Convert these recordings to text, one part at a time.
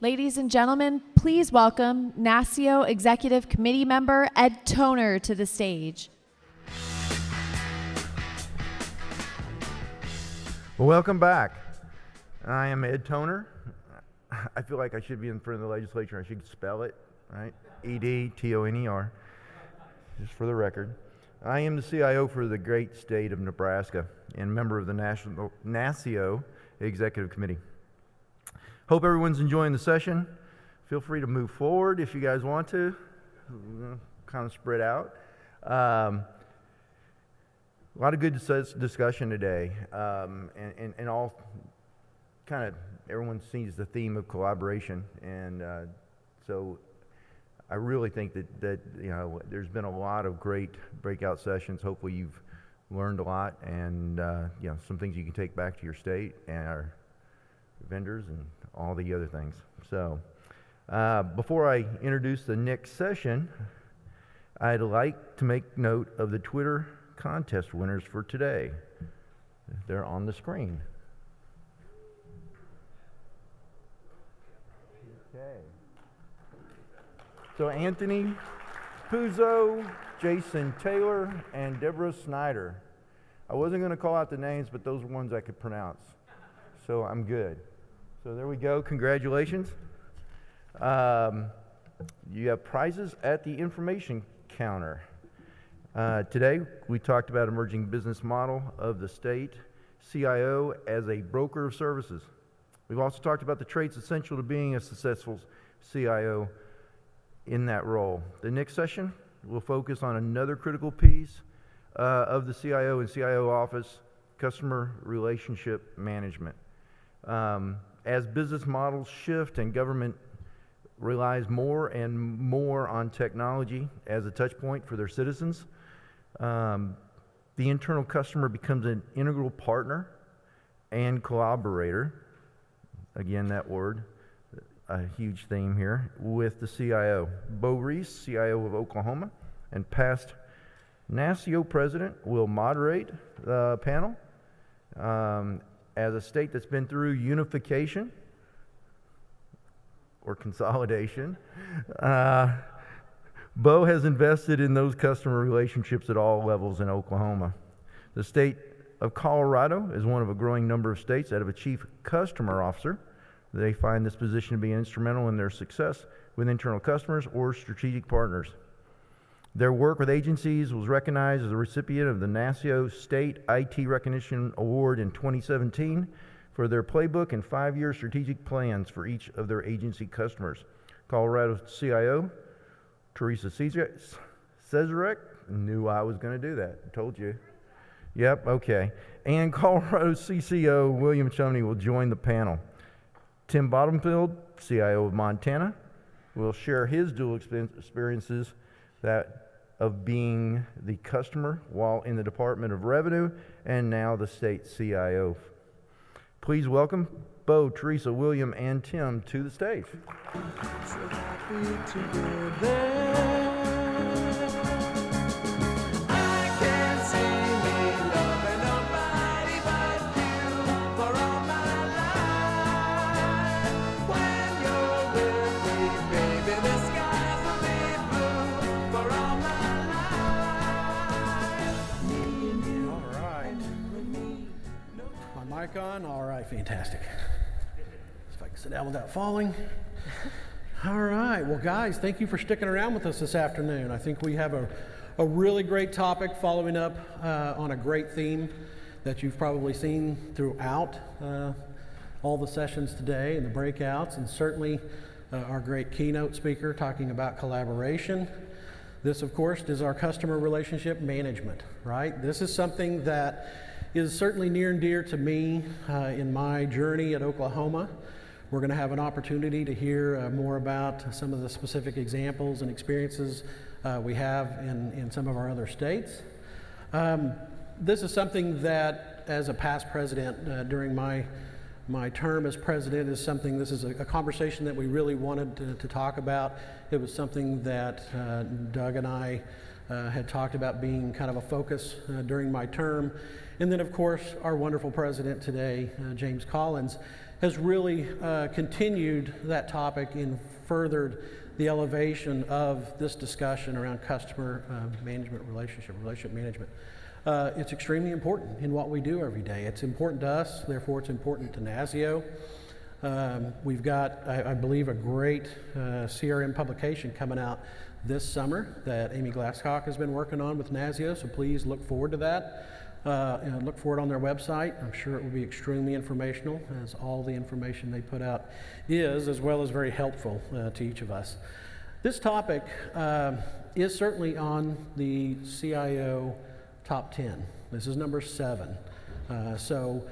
Ladies and gentlemen, please welcome NASCIO Executive Committee member Ed Toner to the stage. Well, welcome back. I am Ed Toner. I feel like I should be in front of the legislature. I should spell it, right? E-D-T-O-N-E-R, just for the record. I am the CIO for the great state of Nebraska and member of the NASCIO Executive Committee. Hope everyone's enjoying the session. Feel free to move forward if you guys want to. Kind of spread out. A lot of good discussion today, and all kind of everyone sees the theme of collaboration, and so I really think that you know there's been a lot of great breakout sessions. Hopefully you've learned a lot, and you know some things you can take back to your state and our vendors and all the other things. So before I introduce the next session, I'd like to make note of the Twitter contest winners for today. They're on the screen. Okay. So Anthony Puzo, Jason Taylor, and Deborah Snyder. I wasn't going to call out the names, but those are ones I could pronounce. So I'm good. So there we go. Congratulations. You have prizes at the information counter. Today, we talked about emerging business model of the state, CIO as a broker of services. We've also talked about the traits essential to being a successful CIO in that role. The next session will focus on another critical piece of the CIO and CIO office, customer relationship management. As business models shift and government relies more and more on technology as a touch point for their citizens, the internal customer becomes an integral partner and collaborator. Again, that word, a huge theme here, with the CIO. Bo Reese, CIO of Oklahoma, and past NASCIO president, will moderate the panel. As a state that's been through unification or consolidation, Bo has invested in those customer relationships at all levels in Oklahoma. The state of Colorado is one of a growing number of states that have a chief customer officer. They find this position to be instrumental in their success with internal customers or strategic partners. Their work with agencies was recognized as a recipient of the NASCIO State IT Recognition Award in 2017 for their playbook and 5-year strategic plans for each of their agency customers. Colorado CIO, Teresa Cesarek, knew I was going to do that. I told you. Yep, okay. And Colorado CCO, William Chumney, will join the panel. Tim Bottomfield, CIO of Montana, will share his dual experiences of being the customer while in the Department of Revenue and now the state CIO. Please welcome Bo, Teresa, William, and Tim to the stage. So happy to be there. I can't see me loving nobody but you for all my life. When you're with me, baby, the skies will be blue for all my life. Me and you. All right. My mic on? All right, fantastic. If I can sit down without falling. All right, well guys, thank you for sticking around with us this afternoon. I think we have a really great topic following up on a great theme that you've probably seen throughout all the sessions today and the breakouts, and certainly our great keynote speaker talking about collaboration. This, of course, is our customer relationship management, right? This is something that is certainly near and dear to me in my journey at Oklahoma. We're going to have an opportunity to hear more about some of the specific examples and experiences we have in some of our other states. This is something that, as a past president, during my term as president, this is a conversation that we really wanted to talk about. It was something that Doug and I had talked about being kind of a focus during my term. And then, of course, our wonderful president today, James Collins, has really continued that topic and furthered the elevation of this discussion around customer management, relationship management. It's extremely important in what we do every day. It's important to us, therefore it's important to NASCIO. We've got, I believe, a great CRM publication coming out this summer that Amy Glasscock has been working on with NASCIO, so please look forward to that. And look for it on their website. I'm sure it will be extremely informational, as all the information they put out is, as well as very helpful to each of us. This topic is certainly on the CIO top 10. This is number 7. So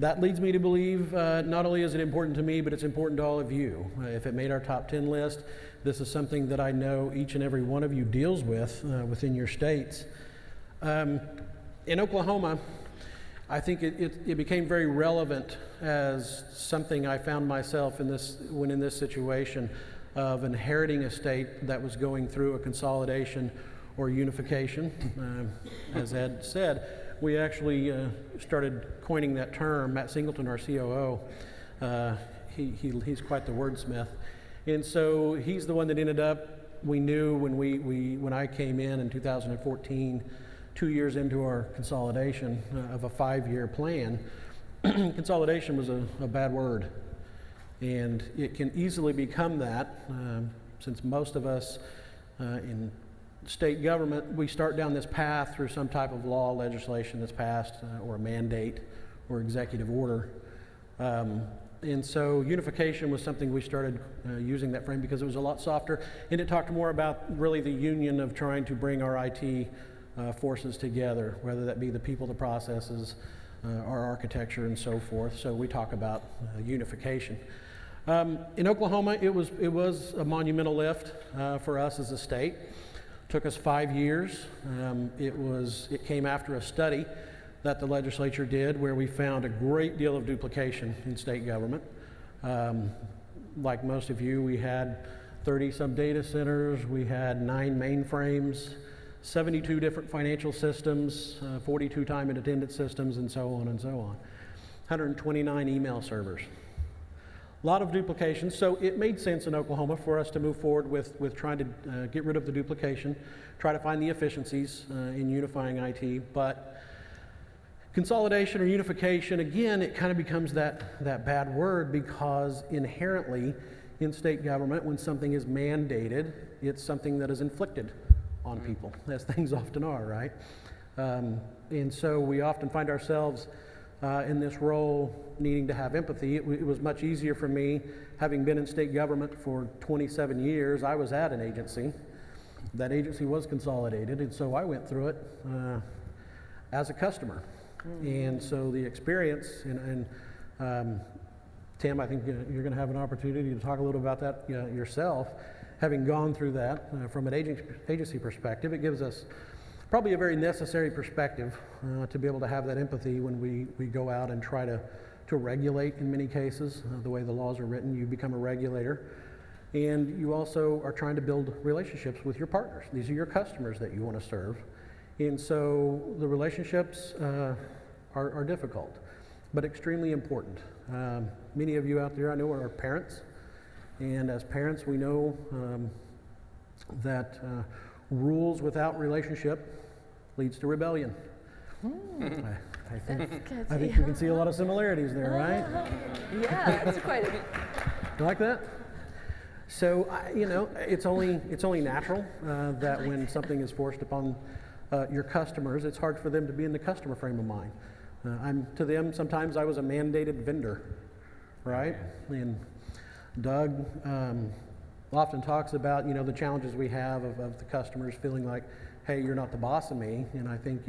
that leads me to believe not only is it important to me, but it's important to all of you. If it made our top 10 list, this is something that I know each and every one of you deals with within your states. In Oklahoma, I think it became very relevant as something I found myself in this situation of inheriting a state that was going through a consolidation or unification. As Ed said, we actually started coining that term. Matt Singleton, our COO, he's quite the wordsmith. And so he's the one that ended up, we knew when I came in 2014, 2 years into our consolidation of a 5-year plan, consolidation was a bad word. And it can easily become that, since most of us in state government, we start down this path through some type of law, legislation that's passed, or a mandate, or executive order. And so unification was something we started using that frame because it was a lot softer, and it talked more about really the union of trying to bring our IT forces together, whether that be the people, the processes, our architecture, and so forth. So we talk about unification. In Oklahoma, it was a monumental lift for us as a state. Took us 5 years. It came after a study that the legislature did where we found a great deal of duplication in state government. Like most of you, we had 30-some data centers, we had 9 mainframes, 72 different financial systems, 42 time and attendance systems, and so on and so on. 129 email servers. A lot of duplication, so it made sense in Oklahoma for us to move forward with trying to get rid of the duplication, try to find the efficiencies in unifying IT, but consolidation or unification, again, it kind of becomes that bad word because inherently in state government, when something is mandated, it's something that is inflicted on people, as things often are, right? And so we often find ourselves in this role needing to have empathy. It was much easier for me, having been in state government for 27 years. I was at an agency. That agency was consolidated, and so I went through it as a customer. And so the experience, and Tim, I think you're going to have an opportunity to talk a little about that yourself. Having gone through that from an agency perspective, it gives us probably a very necessary perspective to be able to have that empathy when we go out and try to regulate in many cases. The way the laws are written, you become a regulator. And you also are trying to build relationships with your partners. These are your customers that you want to serve. And so the relationships are difficult, but extremely important. Many of you out there I know are parents. And as parents, we know that rules without relationship leads to rebellion. I think we can see a lot of similarities there, right? Yeah, that's quite a... You like that? So, it's only natural that when something is forced upon your customers, it's hard for them to be in the customer frame of mind. To them, sometimes I was a mandated vendor, right? And Doug often talks about, the challenges we have of the customers feeling like, hey, you're not the boss of me. And I think,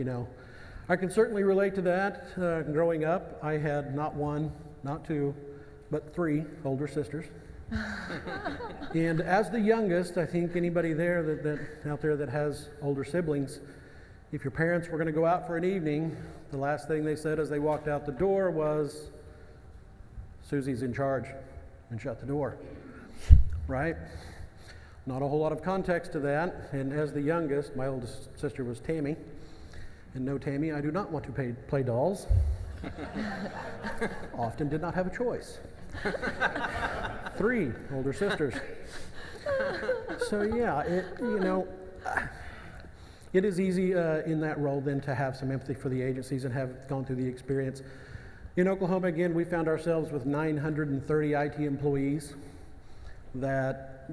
I can certainly relate to that. Growing up, I had not 1, not 2, but 3 older sisters. And as the youngest, I think anybody there that out there that has older siblings, if your parents were going to go out for an evening, the last thing they said as they walked out the door was, Susie's in charge, and shut the door, right? Not a whole lot of context to that. And as the youngest, my oldest sister was Tammy. And no, Tammy, I do not want to play dolls. Often did not have a choice. 3 older sisters. So yeah, it is easy in that role then to have some empathy for the agencies and have gone through the experience. In Oklahoma, again, we found ourselves with 930 IT employees that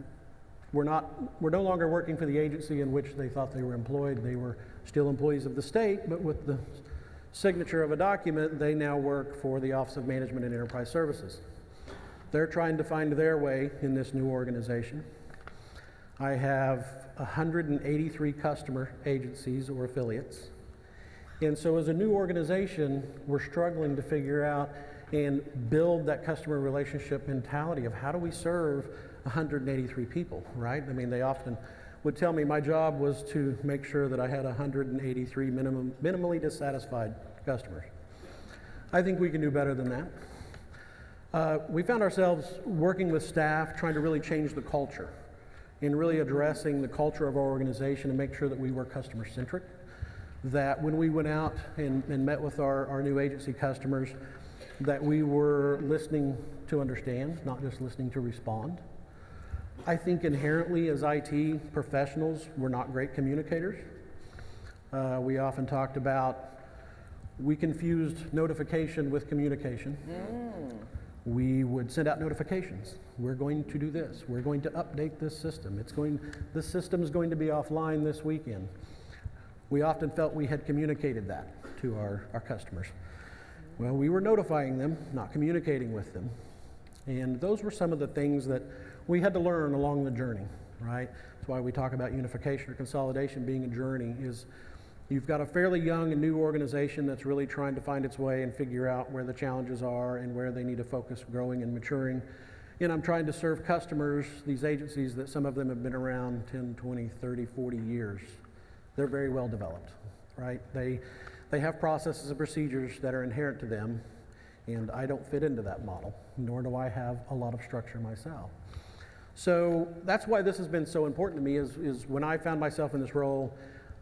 were no longer working for the agency in which they thought they were employed. They were still employees of the state, but with the signature of a document, they now work for the Office of Management and Enterprise Services. They're trying to find their way in this new organization. I have 183 customer agencies or affiliates. And so as a new organization, we're struggling to figure out and build that customer relationship mentality of how do we serve 183 people, right? I mean, they often would tell me my job was to make sure that I had 183 minimally dissatisfied customers. I think we can do better than that. We found ourselves working with staff trying to really change the culture and really addressing the culture of our organization and make sure that we were customer-centric, that when we went out and met with our new agency customers, that we were listening to understand, not just listening to respond. I think inherently as IT professionals, we're not great communicators. We often talked about, we confused notification with communication. We would send out notifications. We're going to do this. We're going to update this system. This system is going to be offline this weekend. We often felt we had communicated that to our customers. Well, we were notifying them, not communicating with them. And those were some of the things that we had to learn along the journey, right? That's why we talk about unification or consolidation being a journey, is you've got a fairly young and new organization that's really trying to find its way and figure out where the challenges are and where they need to focus growing and maturing. And I'm trying to serve customers, these agencies that some of them have been around 10, 20, 30, 40 years. They're very well developed, right? They have processes and procedures that are inherent to them, and I don't fit into that model, nor do I have a lot of structure myself. So that's why this has been so important to me is when I found myself in this role,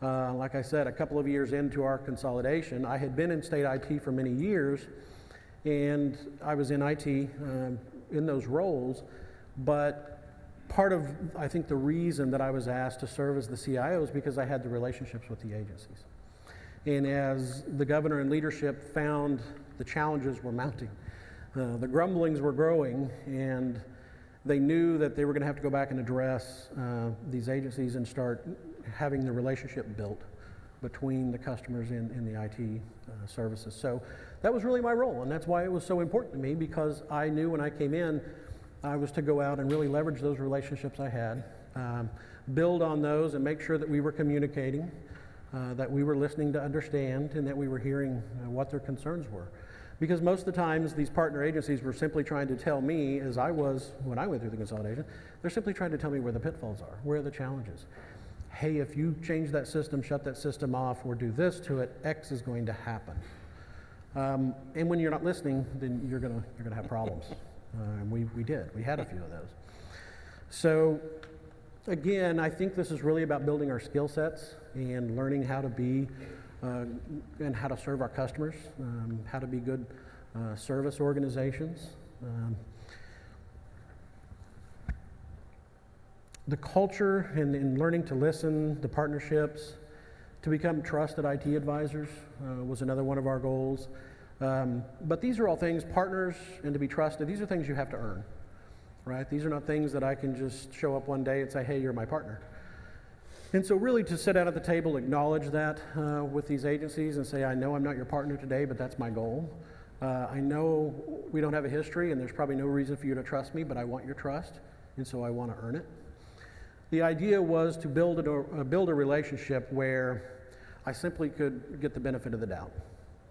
like I said, a couple of years into our consolidation. I had been in state IT for many years, and I was in IT in those roles, but part of, I think, the reason that I was asked to serve as the CIO is because I had the relationships with the agencies. And as the governor and leadership found the challenges were mounting, the grumblings were growing, and they knew that they were going to have to go back and address these agencies and start having the relationship built between the customers and the IT services. So that was really my role, and that's why it was so important to me, because I knew when I came in, I was to go out and really leverage those relationships I had, build on those and make sure that we were communicating, that we were listening to understand, and that we were hearing what their concerns were. Because most of the times these partner agencies were simply trying to tell me, as I was when I went through the consolidation, they're simply trying to tell me where the pitfalls are, where are the challenges. Hey, if you change that system, shut that system off, or do this to it, X is going to happen. And when you're not listening, then you're gonna have problems. And we did. We had a few of those. So again, I think this is really about building our skill sets and learning how to be and how to serve our customers, how to be good service organizations. The culture and learning to listen, the partnerships, to become trusted IT advisors was another one of our goals. But these are all things, partners and to be trusted, these are things you have to earn, right? These are not things that I can just show up one day and say, hey, you're my partner. And so really to sit down at the table, acknowledge that with these agencies and say, I know I'm not your partner today, but that's my goal. I know we don't have a history and there's probably no reason for you to trust me, but I want your trust, and so I want to earn it. The idea was to build a relationship where I simply could get the benefit of the doubt.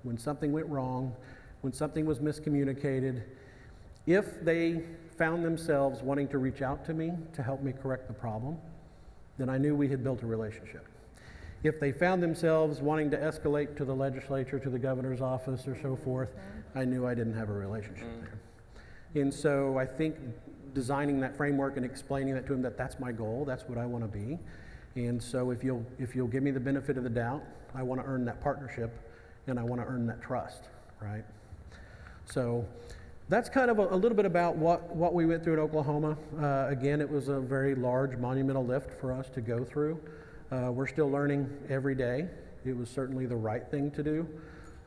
When something went wrong, when something was miscommunicated, if they found themselves wanting to reach out to me to help me correct the problem, then I knew we had built a relationship. If they found themselves wanting to escalate to the legislature, to the governor's office or so forth, I knew I didn't have a relationship there. And so I think designing that framework and explaining that to them, that that's my goal, that's what I want to be. And so if you'll give me the benefit of the doubt, I want to earn that partnership and I want to earn that trust, right? So that's kind of a little bit about what we went through in Oklahoma. Again, it was a very large monumental lift for us to go through. We're still learning every day. It was certainly the right thing to do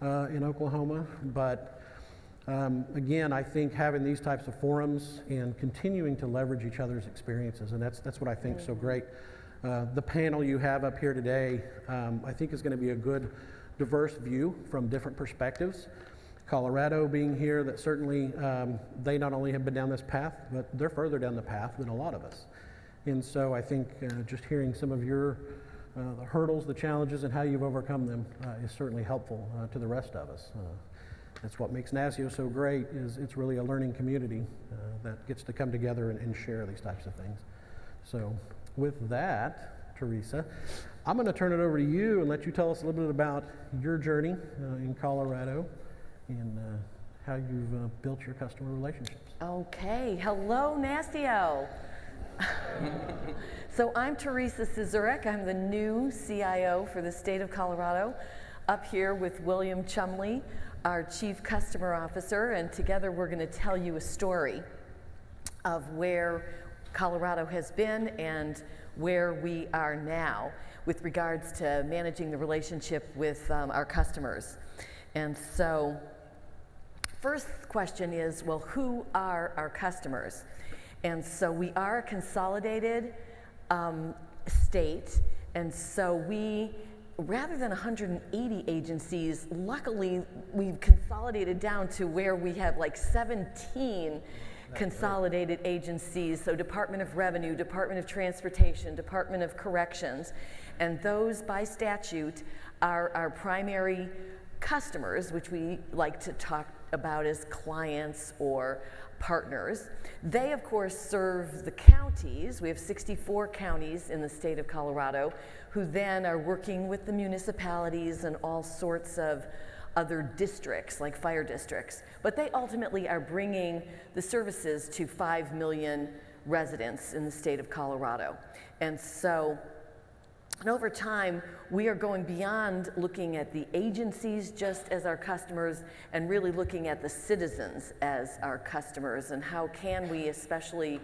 in Oklahoma, but again, I think having these types of forums and continuing to leverage each other's experiences, and that's what I think is so great. The panel you have up here today, I think is going to be a good, diverse view from different perspectives. Colorado being here, that certainly they not only have been down this path, but they're further down the path than a lot of us. And so I think just hearing some of your the hurdles, the challenges, and how you've overcome them is certainly helpful to the rest of us. That's what makes NASCIO so great, is it's really a learning community that gets to come together and share these types of things. So with that, Teresa, I'm going to turn it over to you and let you tell us a little bit about your journey in Colorado and how you've built your customer relationships. Okay, hello NASCIO. So I'm Teresa Cizurek. I'm the new CIO for the state of Colorado, up here with William Chumley, our Chief Customer Officer, and together we're going to tell you a story of where Colorado has been and where we are now with regards to managing the relationship with our customers. And so, first question is, well, who are our customers? And so we are a consolidated state, and so we, rather than 180 agencies, luckily we've consolidated down to where we have like 17 consolidated agencies, so Department of Revenue, Department of Transportation, Department of Corrections, and those by statute are our primary customers, which we like to talk about as clients or partners. They, of course, serve the counties. We have 64 counties in the state of Colorado, who then are working with the municipalities and all sorts of other districts, like fire districts. But they ultimately are bringing the services to 5 million residents in the state of Colorado. And so, and over time, we are going beyond looking at the agencies just as our customers and really looking at the citizens as our customers, and how can we, especially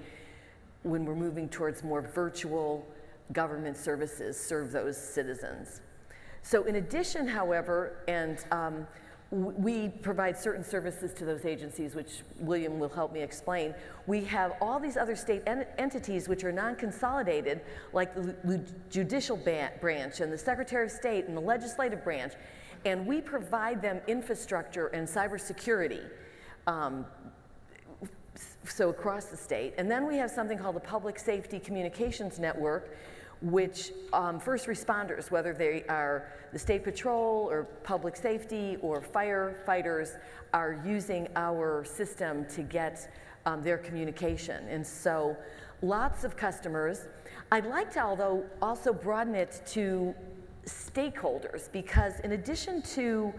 when we're moving towards more virtual government services, serve those citizens. So in addition, however, and we provide certain services to those agencies, which William will help me explain. We have all these other state entities which are non-consolidated, like the judicial branch and the Secretary of State and the legislative branch, and we provide them infrastructure and cybersecurity, so across the state. And then we have something called the Public Safety Communications Network, which first responders, whether they are the state patrol or public safety or firefighters, are using our system to get their communication. And so lots of customers. I'd like to, although, also broaden it to stakeholders, because in addition to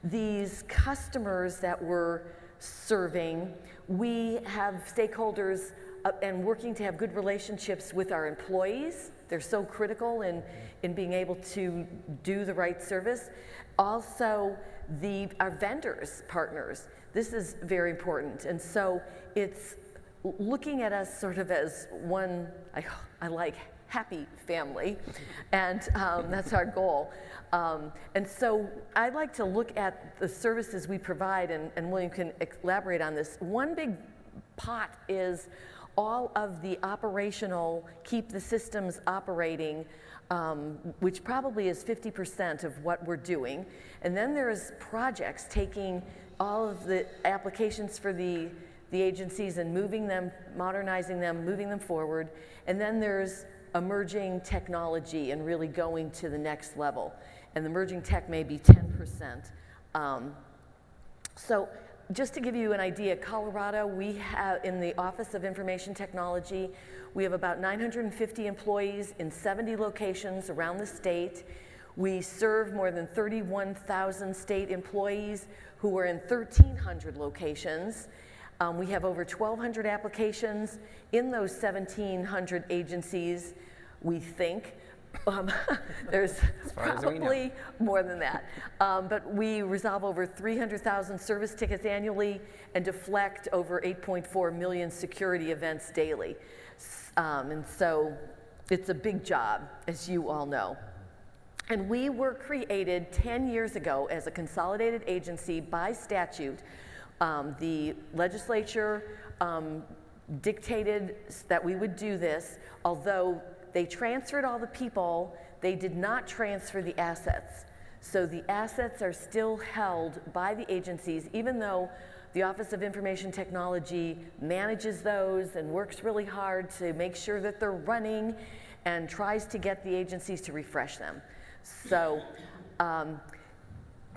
these customers that we're serving, we have stakeholders and working to have good relationships with our employees. They're so critical in being able to do the right service. Also, our vendors, partners. This is very important. And so it's looking at us sort of as one, I like, happy family. And that's our goal. And so I'd like to look at the services we provide, and William can elaborate on this. One big pot is all of the operational, keep the systems operating, which probably is 50% of what we're doing. And then there's projects, taking all of the applications for the agencies and moving them, modernizing them, moving them forward. And then there's emerging technology and really going to the next level. And the emerging tech may be 10%. So just to give you an idea, Colorado, we have, in the Office of Information Technology, we have about 950 employees in 70 locations around the state. We serve more than 31,000 state employees who are in 1,300 locations. We have over 1,200 applications in those 1,700 agencies, we think. Um, there's far as we know. probably more than that. But we resolve over 300,000 service tickets annually and deflect over 8.4 million security events daily. And so it's a big job, as you all know. And we were created 10 years ago as a consolidated agency by statute. The legislature dictated that we would do this, although they transferred all the people, they did not transfer the assets. So the assets are still held by the agencies, even though the Office of Information Technology manages those and works really hard to make sure that they're running and tries to get the agencies to refresh them. So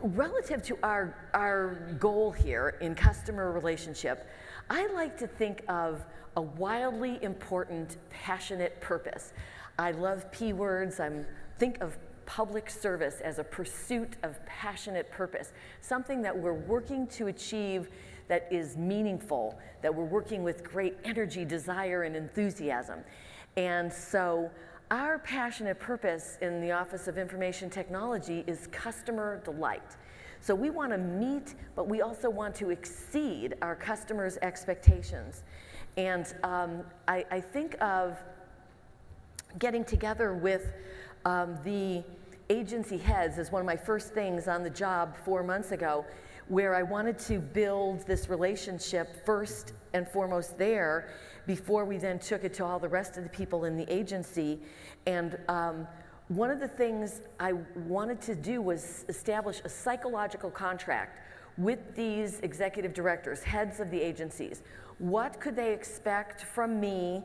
relative to our goal here in customer relationship, I like to think of a wildly important, passionate purpose. I love P words. Think of public service as a pursuit of passionate purpose, something that we're working to achieve that is meaningful, that we're working with great energy, desire, and enthusiasm. And so our passionate purpose in the Office of Information Technology is customer delight. So we want to meet, but we also want to exceed our customers' expectations. And I think of getting together with the agency heads as one of my first things on the job 4 months ago, where I wanted to build this relationship first and foremost there before we then took it to all the rest of the people in the agency. And one of the things I wanted to do was establish a psychological contract with these executive directors, heads of the agencies. What could they expect from me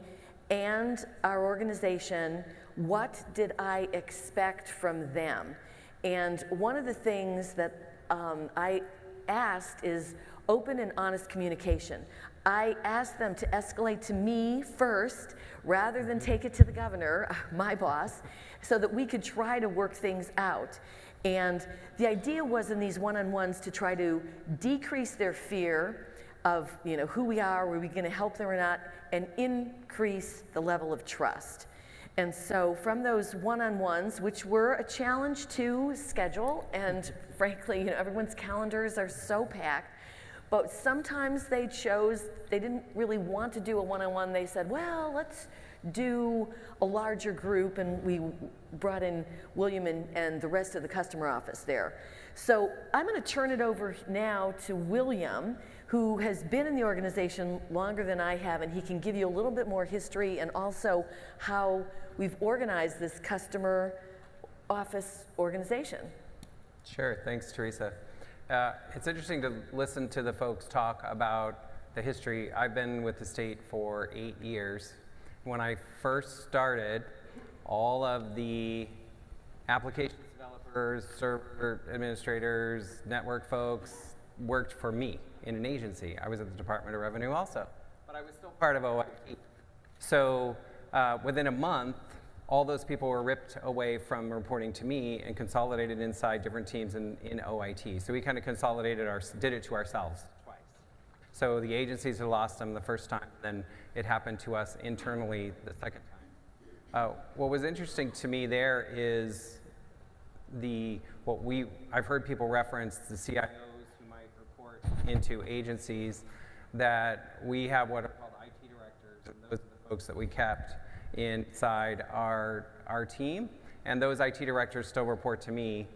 and our organization? What did I expect from them? And one of the things that I asked is open and honest communication. I asked them to escalate to me first rather than take it to the governor, my boss, so that we could try to work things out. And the idea was in these one-on-ones to try to decrease their fear of, who we are we going to help them or not, and increase the level of trust. And so from those one-on-ones, which were a challenge to schedule, and frankly, everyone's calendars are so packed, but sometimes they didn't really want to do a one-on-one. They said, well, let's do a larger group, and we brought in William and the rest of the customer office there. So I'm going to turn it over now to William, who has been in the organization longer than I have, and he can give you a little bit more history and also how we've organized this customer office organization. Sure, thanks, Teresa. It's interesting to listen to the folks talk about the history. I've been with the state for 8 years. When I first started, all of the applications developers, server administrators, network folks worked for me in an agency. I was at the Department of Revenue also, but I was still part of OIT. So within a month, all those people were ripped away from reporting to me and consolidated inside different teams in OIT. So we kind of did it to ourselves twice. So the agencies had lost them the first time, then it happened to us internally the second time. What was interesting to me there is I've heard people reference the CIOs who might report into agencies, that we have what are called IT directors, and those are the folks that we kept inside our team, and those IT directors still report to me.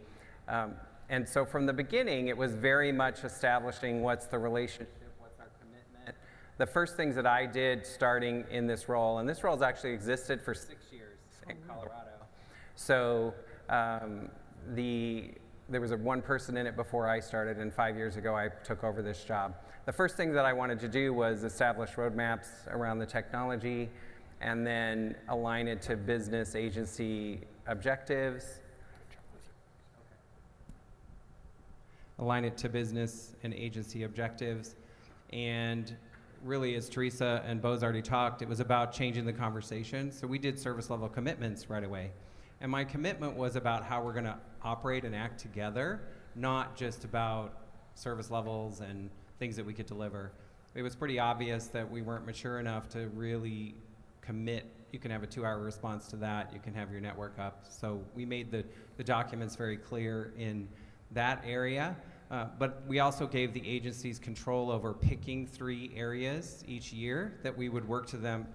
And so from the beginning, it was very much establishing what's the relationship, what's our commitment. The first things that I did starting in this role, and this role has actually existed for 6 years in Colorado. So there was one person in it before I started, and 5 years ago I took over this job. The first thing that I wanted to do was establish roadmaps around the technology, and then align it to business agency objectives. Align it to business and agency objectives. And really, as Teresa and Bo's already talked, it was about changing the conversation. So we did service level commitments right away. And my commitment was about how we're gonna operate and act together, not just about service levels and things that we could deliver. It was pretty obvious that we weren't mature enough to really commit you can have a 2-hour response to that, you can have your network up. So we made the documents very clear in that area. But we also gave the agencies control over picking 3 areas each year that we would work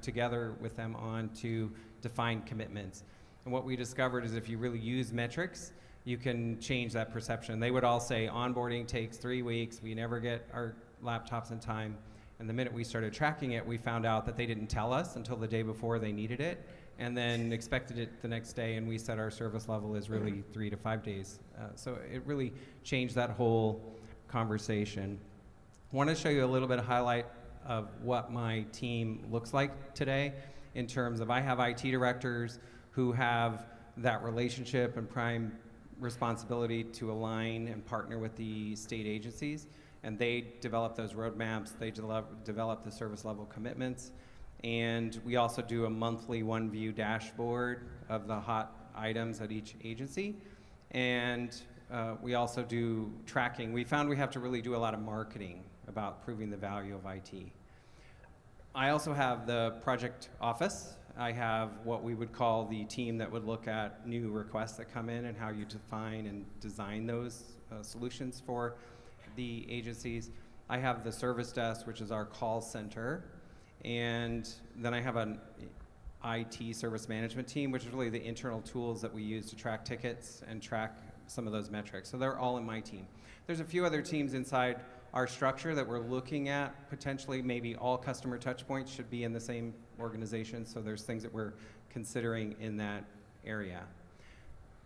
together with them on to define commitments. And what we discovered is if you really use metrics, you can change that perception. They would all say onboarding takes 3 weeks, we never get our laptops in time. And the minute we started tracking it, we found out that they didn't tell us until the day before they needed it, and then expected it the next day, and we said our service level is really 3 to 5 days. So it really changed that whole conversation. I want to show you a little bit of highlight of what my team looks like today in terms of I have IT directors who have that relationship and prime responsibility to align and partner with the state agencies, and they develop those roadmaps, they develop the service level commitments, and we also do a monthly one-view dashboard of the hot items at each agency, and we also do tracking. We found we have to really do a lot of marketing about proving the value of IT. I also have the project office. I have what we would call the team that would look at new requests that come in and how you define and design those solutions for the agencies. I have the service desk, which is our call center. And then I have an IT service management team, which is really the internal tools that we use to track tickets and track some of those metrics. So they're all in my team. There's a few other teams inside our structure that we're looking at. Potentially, maybe all customer touch points should be in the same organization. So there's things that we're considering in that area.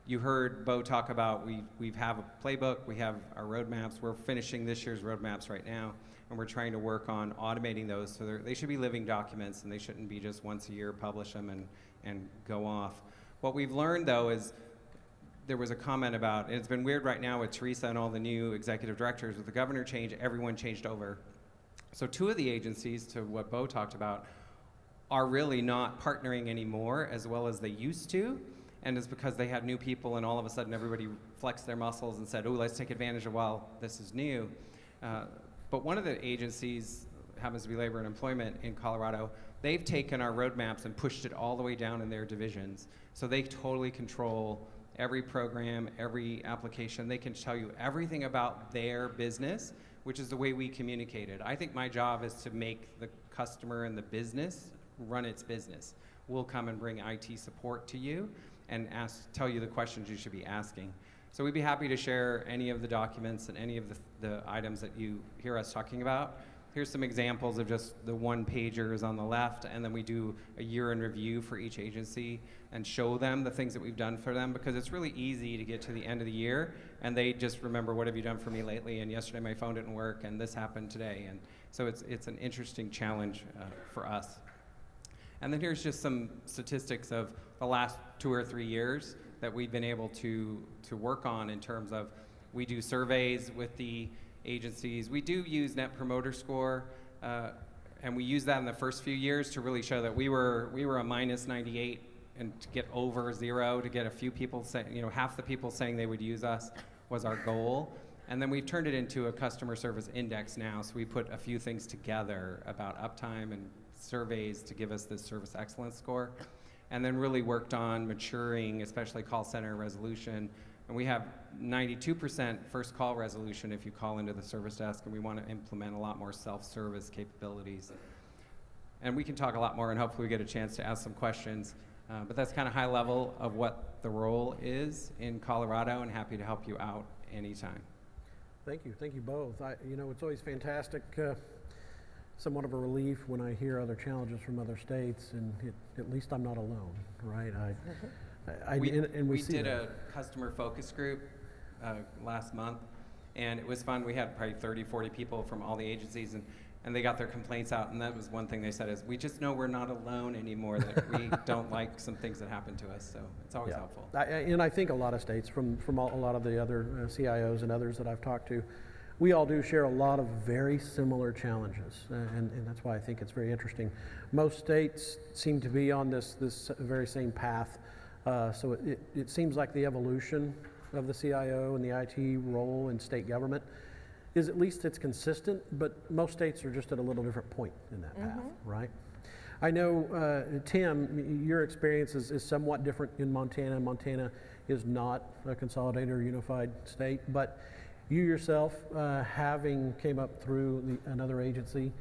You heard Bo talk about we have a playbook, we have our roadmaps. We're finishing this year's roadmaps right now, and we're trying to work on automating those so they should be living documents, and they shouldn't be just once a year publish them and go off. What we've learned, though, is there was a comment about, and it's been weird right now with Teresa and all the new executive directors, with the governor change, everyone changed over. So 2 of the agencies, to what Bo talked about, are really not partnering anymore as well as they used to, and it's because they had new people, and all of a sudden everybody flexed their muscles and said, oh, let's take advantage of while this is new. But one of the agencies happens to be Labor and Employment in Colorado. They've taken our roadmaps and pushed it all the way down in their divisions. So they totally control every program, every application. They can tell you everything about their business, which is the way we communicate it. I think my job is to make the customer and the business run its business. We'll come and bring IT support to you and tell you the questions you should be asking. So we'd be happy to share any of the documents and any of the items that you hear us talking about. Here's some examples of just the one-pagers on the left, and then we do a year in review for each agency and show them the things that we've done for them, because it's really easy to get to the end of the year and they just remember, what have you done for me lately, and yesterday my phone didn't work, and this happened today. And so it's an interesting challenge for us. And then here's just some statistics of the last 2 or 3 years that we've been able to work on in terms of, we do surveys with the agencies. We do use Net Promoter Score, and we use that in the first few years to really show that we were a minus 98, and to get over 0, to get a few people saying, half the people saying they would use us was our goal. And then we've turned it into a customer service index now, so we put a few things together about uptime and surveys to give us this service excellence score. And then really worked on maturing, especially call center resolution. And we have 92% first call resolution if you call into the service desk, and we want to implement a lot more self-service capabilities. And we can talk a lot more, and hopefully we get a chance to ask some questions. But that's kind of high level of what the role is in Colorado, and happy to help you out anytime. Thank you both. It's always fantastic, somewhat of a relief when I hear other challenges from other states, and at least I'm not alone, right? We did a customer focus group last month, and it was fun. We had probably 30, 40 people from all the agencies, and they got their complaints out, and that was one thing they said is, we just know we're not alone anymore, that we don't like some things that happen to us, so it's always helpful. And I think a lot of states, from a lot of the other CIOs and others that I've talked to, we all do share a lot of very similar challenges, and that's why I think it's very interesting. Most states seem to be on this very same path, so it seems like the evolution of the CIO and the IT role in state government is, at least it's consistent, but most states are just at a little different point in that path, right? I know, Tim, your experience is somewhat different in Montana. Montana is not a consolidated or unified state, but you yourself, having came up through another agency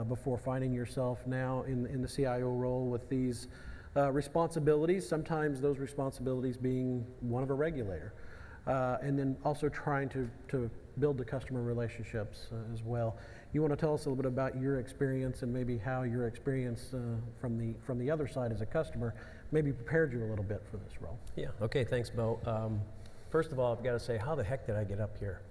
before finding yourself now in the CIO role with these responsibilities, sometimes those responsibilities being one of a regulator, and then also trying to build the customer relationships as well. You want to tell us a little bit about your experience and maybe how your experience from the other side as a customer maybe prepared you a little bit for this role? Yeah, okay, thanks, Bo. First of all, I've got to say, how the heck did I get up here?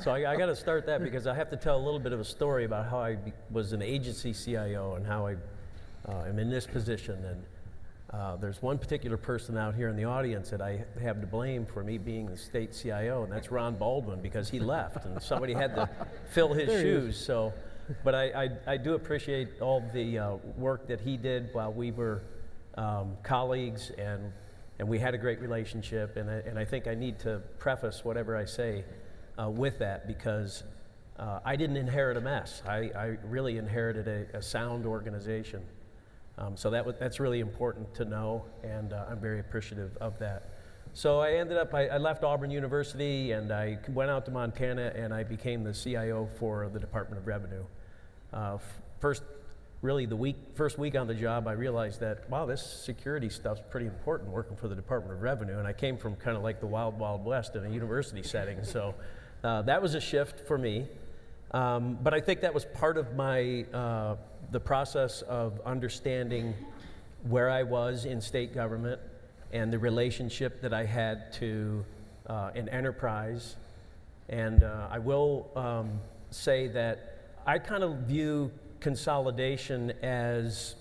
So I got to start that because I have to tell a little bit of a story about how I was an agency CIO and how I am in this position. And there's one particular person out here in the audience that I have to blame for me being the state CIO, and that's Ron Baldwin, because he left and somebody had to fill his shoes. So, but I do appreciate all the work that he did while we were colleagues, and we had a great relationship. And I think I need to preface whatever I say with that, because I didn't inherit a mess. I really inherited a sound organization. So that's really important to know, and I'm very appreciative of that. So I ended up, I left Auburn University and I went out to Montana and I became the CIO for the Department of Revenue. First week on the job, I realized that, wow, this security stuff's pretty important working for the Department of Revenue. And I came from kind of like the wild, wild west in a university setting. So that was a shift for me. But I think that was part of my, the process of understanding where I was in state government and the relationship that I had to an enterprise. And I will say that I kind of view consolidation as,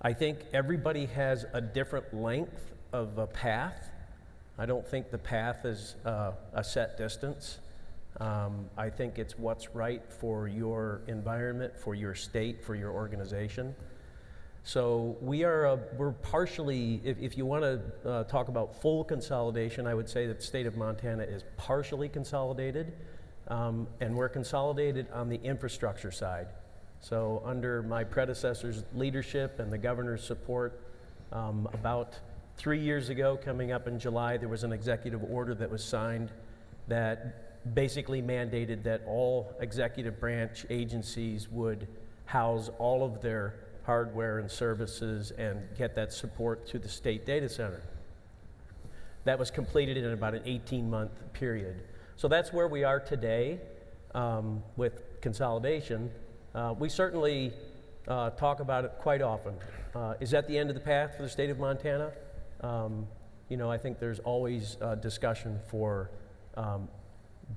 I think everybody has a different length of a path. I don't think the path is a set distance. I think it's what's right for your environment, for your state, for your organization. So we're partially, if you want to talk about full consolidation, I would say that the state of Montana is partially consolidated, and we're consolidated on the infrastructure side. So under my predecessor's leadership and the governor's support, about 3 years ago, coming up in July, there was an executive order that was signed that basically mandated that all executive branch agencies would house all of their hardware and services and get that support to the state data center. That was completed in about an 18-month period. So that's where we are today with consolidation. We certainly talk about it quite often. Is that the end of the path for the state of Montana? I think there's always discussion for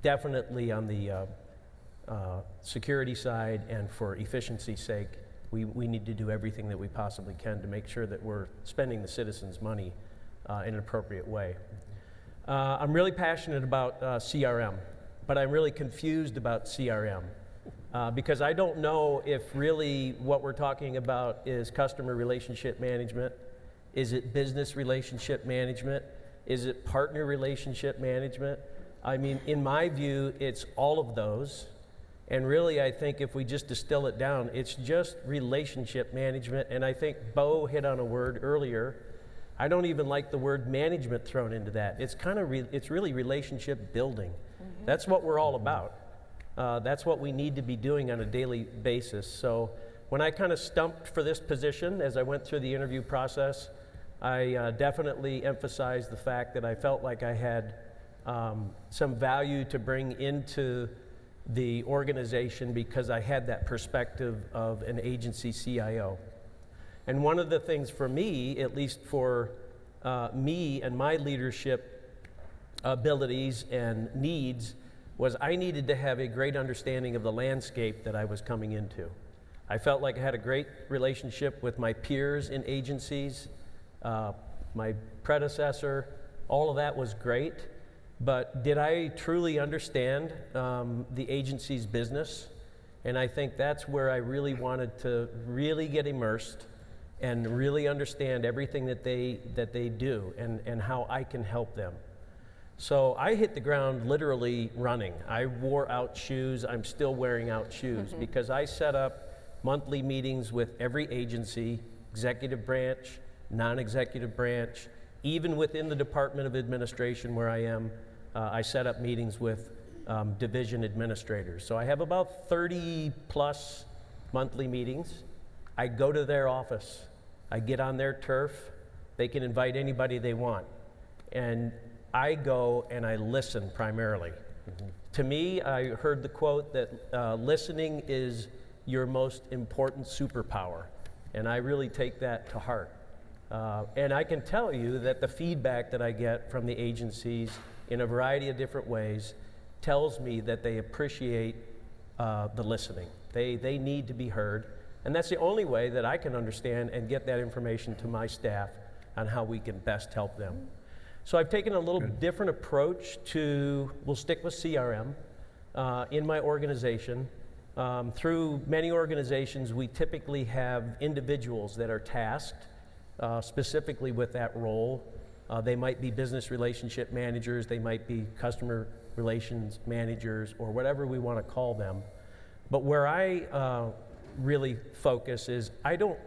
definitely on the security side, and for efficiency's sake, we need to do everything that we possibly can to make sure that we're spending the citizens' money in an appropriate way. I'm really passionate about CRM, but I'm really confused about CRM because I don't know if really what we're talking about is customer relationship management. Is it business relationship management? Is it partner relationship management? I mean, in my view, it's all of those. And really, I think if we just distill it down, it's just relationship management. And I think Bo hit on a word earlier. I don't even like the word management thrown into that. It's kind of, it's really relationship building. Mm-hmm. That's what we're all about. That's what we need to be doing on a daily basis. So when I kind of stumped for this position, as I went through the interview process, I definitely emphasized the fact that I felt like I had some value to bring into the organization because I had that perspective of an agency CIO. And one of the things for me, at least for me and my leadership abilities and needs, was I needed to have a great understanding of the landscape that I was coming into. I felt like I had a great relationship with my peers in agencies, my predecessor, all of that was great. But did I truly understand the agency's business? And I think that's where I really wanted to really get immersed and really understand everything that they do and how I can help them. So I hit the ground literally running. I wore out shoes. I'm still wearing out shoes because I set up monthly meetings with every agency, executive branch, non-executive branch, even within the Department of Administration where I am, I set up meetings with division administrators. So I have about 30 plus monthly meetings. I go to their office. I get on their turf. They can invite anybody they want. And I go and I listen primarily. To me, I heard the quote that listening is your most important superpower. And I really take that to heart. And I can tell you that the feedback that I get from the agencies in a variety of different ways tells me that they appreciate the listening. They need to be heard. And that's the only way that I can understand and get that information to my staff on how we can best help them. So I've taken a little different approach to, we'll stick with CRM in my organization. Through many organizations, we typically have individuals that are tasked specifically with that role. They might be business relationship managers, they might be customer relations managers, or whatever we want to call them. But where I really focus is I don't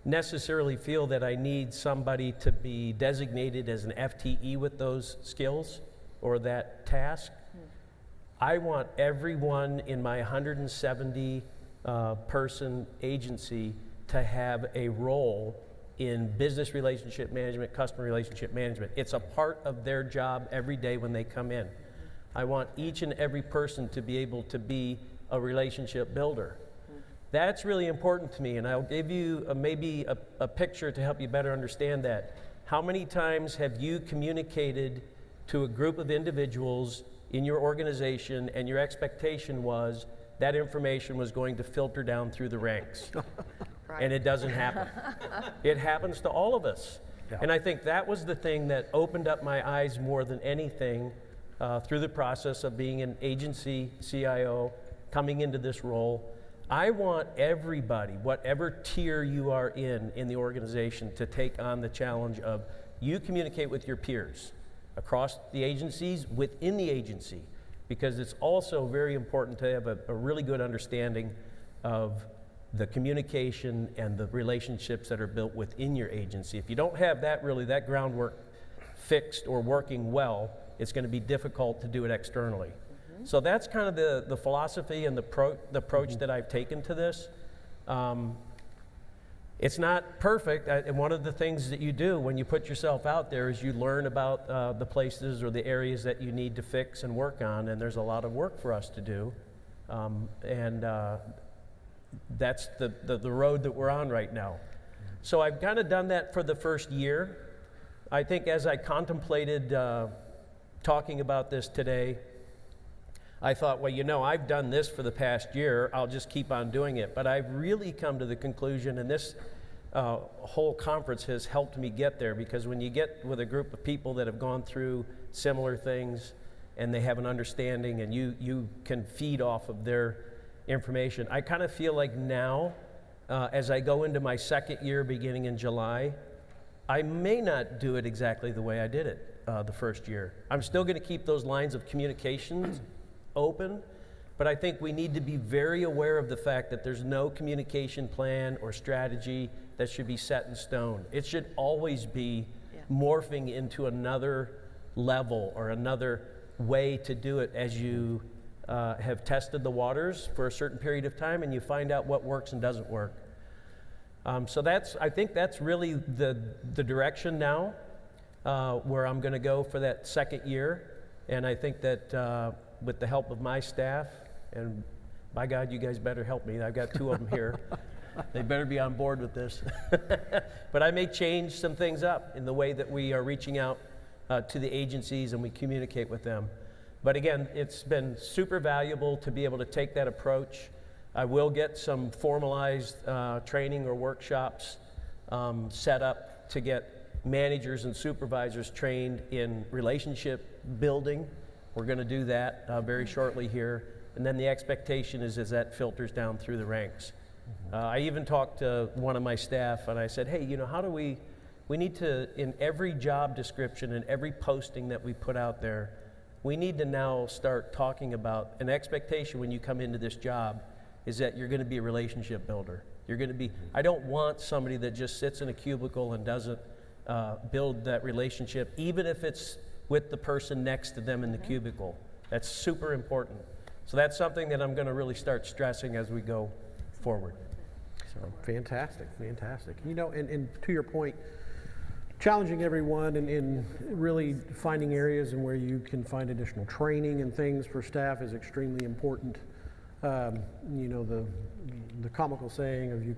necessarily feel that I need somebody to be designated as an FTE with those skills or that task. I want everyone in my 170 person agency to have a role in business relationship management, customer relationship management. It's a part of their job every day when they come in. I want each and every person to be able to be a relationship builder. That's really important to me, and I'll give you maybe a picture to help you better understand that. How many times have you communicated to a group of individuals in your organization and your expectation was that information was going to filter down through the ranks? Right. And it doesn't happen. It happens to all of us. Yeah. And I think that was the thing that opened up my eyes more than anything through the process of being an agency CIO, coming into this role. I want everybody, whatever tier you are in the organization, to take on the challenge of you communicate with your peers across the agencies, within the agency, because it's also very important to have a really good understanding of the communication and the relationships that are built within your agency. If you don't have that that groundwork fixed or working well, it's going to be difficult to do it externally. So that's kind of the philosophy and the approach that I've taken to this. It's not perfect, and one of the things that you do when you put yourself out there is you learn about the places or the areas that you need to fix and work on, and there's a lot of work for us to do. That's the road that we're on right now. So I've kind of done that for the first year. I think as I contemplated talking about this today, I thought, well, you know, I've done this for the past year, I'll just keep on doing it. But I've really come to the conclusion, and this whole conference has helped me get there, because when you get with a group of people that have gone through similar things and they have an understanding and you can feed off of their information, I kind of feel like now, as I go into my second year beginning in July, I may not do it exactly the way I did it the first year. I'm still going to keep those lines of communications open, but I think we need to be very aware of the fact that there's no communication plan or strategy that should be set in stone. It should always be morphing into another level or another way to do it as you have tested the waters for a certain period of time and you find out what works and doesn't work. So I think that's really the direction now where I'm going to go for that second year, and I think that with the help of my staff, and by God, you guys better help me. I've got two of them here. They better be on board with this. But I may change some things up in the way that we are reaching out to the agencies and we communicate with them. But again, it's been super valuable to be able to take that approach. I will get some formalized training or workshops set up to get managers and supervisors trained in relationship building. We're going to do that very shortly here. And then the expectation is that filters down through the ranks. I even talked to one of my staff and I said, hey, you know, how do we need to, in every job description and every posting that we put out there, we need to now start talking about an expectation when you come into this job is that you're going to be a relationship builder. You're going to be, I don't want somebody that just sits in a cubicle and doesn't build that relationship, even if it's with the person next to them in the cubicle. That's super important. So that's something that I'm going to really start stressing as we go forward. So fantastic, fantastic. You know, and to your point, challenging everyone and really finding areas in where you can find additional training and things for staff is extremely important. You know, the comical saying of you